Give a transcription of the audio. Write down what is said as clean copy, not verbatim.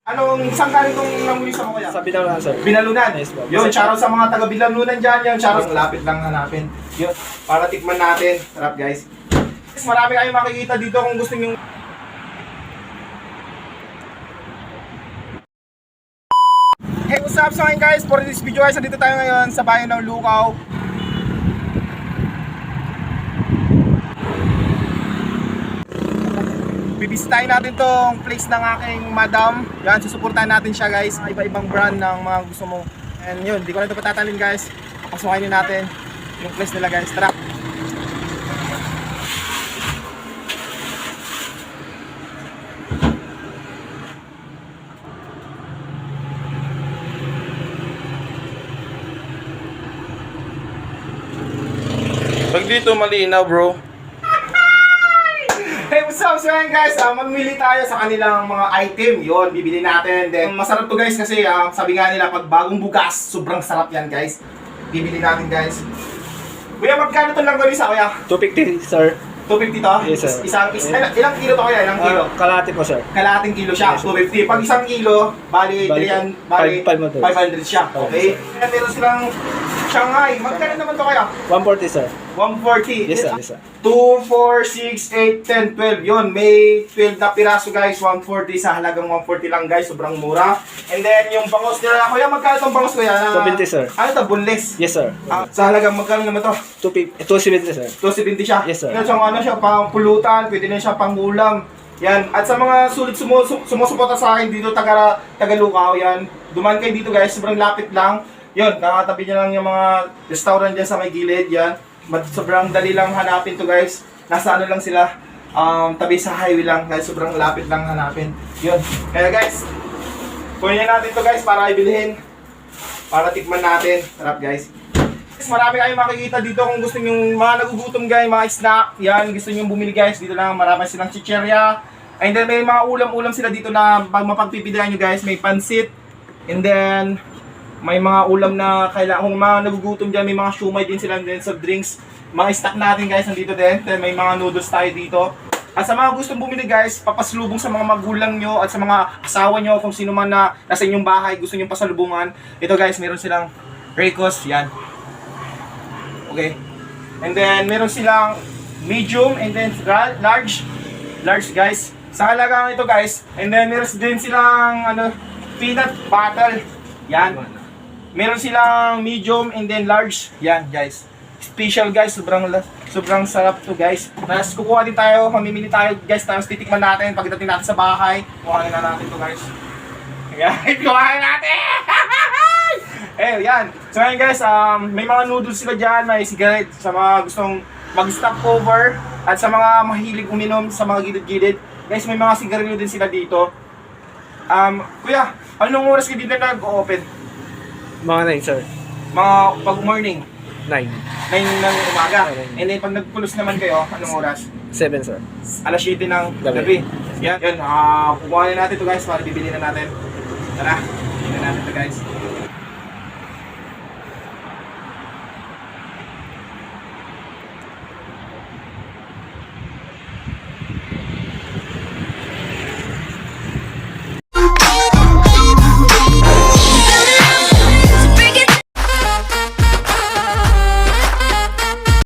Anong, saan galing itong namuli sa mga kuya? Sa Binalunan, sir. Binalunan. Yes, po. Yun, shoutout sa mga taga Binalunan dyan. Yung shoutout, lapit lang hanapin. Yun, para tikman natin. Sarap guys. Marami kayong makikita dito kung gusto nyo. Hey, what's up sa akin guys? For this video guys, dito tayo ngayon sa bayan ng Lukaw. Bibisitahin natin tong place ng aking madam. Yan, susuportahan natin siya guys. Iba-ibang brand ng mga gusto mo. And yun, di ko na ito patatalin guys. Papasukin natin yung place nila guys. Tara! Pag dito malinaw, bro. Hey, what's up? So yan guys, mamili tayo sa kanilang mga item. Yon, bibili natin. Then, masarap to guys kasi sabi nga nila, pag bagong bukas, sobrang sarap yan guys. Bibili natin guys. Kuya, magkano itong langganisa kuya? 250, sir. 250 to? Yes, sir. Ilang kilo to kuya? Ilang kilo? Kalahati po, sir. Kalahating kilo siya, Yes, 250. Pag isang kilo, bali 500 siya. Okay? Kaya meron silang Shanghai. Magkano naman to kaya? 140, sir. 140. Yes, sir. Yes, sir. 2, 4, 6, 8, 10, 12. Yun, may 12 na piraso guys. 140 sa halagang 140 lang guys. Sobrang mura. And then yung bangos nila. Kuya, magkano itong bangos kuya? 220, sir. Ano to? Boneless? Yes, sir. Sa halagang magkano naman to? 270, sir. 270 siya. Yes, sir. Yan, so ano siya, pang pulutan. Pwede na siya pang ulam. Yan. At sa mga sulit sumusuporta sa akin dito, taga Lukaw, yan. Duman kayo dito guys. Sobrang lapit lang. Yun, kakatabi niya lang yung mga restaurant dyan sa may gilid, yan. Sobrang dali lang hanapin to guys. Nasa ano lang sila, tabi sa highway lang, guys. Sobrang lapit lang hanapin. Yun. Kaya guys, kunin natin to guys para ibilhin. Para tikman natin. Sarap guys. Marami kayong makikita dito kung gusto nyo mga nagugutom guys, mga snack. Yan, gusto nyo bumili guys. Dito lang, marami silang chicherya. And then may mga ulam-ulam sila dito na pag mapagpipilian nyo guys, may pansit. And then may mga ulam na kailangan, kung mga nagugutom dyan, may mga shumay din sila, din sa drinks. Mga stock natin guys, nandito din. Then may mga noodles tayo dito. At sa mga gustong bumili guys, papaslubong sa mga magulang nyo at sa mga asawa nyo, kung sino man na nasa inyong bahay, gusto nyo pasalubungan. Ito guys, meron silang Ricos, yan. Okay. And then meron silang medium and then large. Large guys. Sa halagang ito guys. And then meron din silang peanut butter. Yan. Meron silang medium and then large. Yan guys. Special guys, sobrang sarap to guys. Tapos kukuha din tayo, mamimili tayo guys, tapos titikman natin pagdating natin sa bahay. Kuhanin na natin to guys. Yan, kuhanin natin! Eh, yan. So yan guys, may mga noodles sila dyan, may cigarette sa mga gustong mag-stop over at sa mga mahilig uminom sa mga gilid-gilid. Guys, may mga sigarilyo din sila dito. Kuya, anong oras kayo dito nag-open? Mga 9, sir. Mga pag-morning? 9. 9 ng umaga. Okay. And then pag nagpulos naman kayo, anong oras? 7, sir. Alas 7 ng gabi. Yan, kukuha na natin to guys para bibili na natin. Tara, bibili na natin to guys.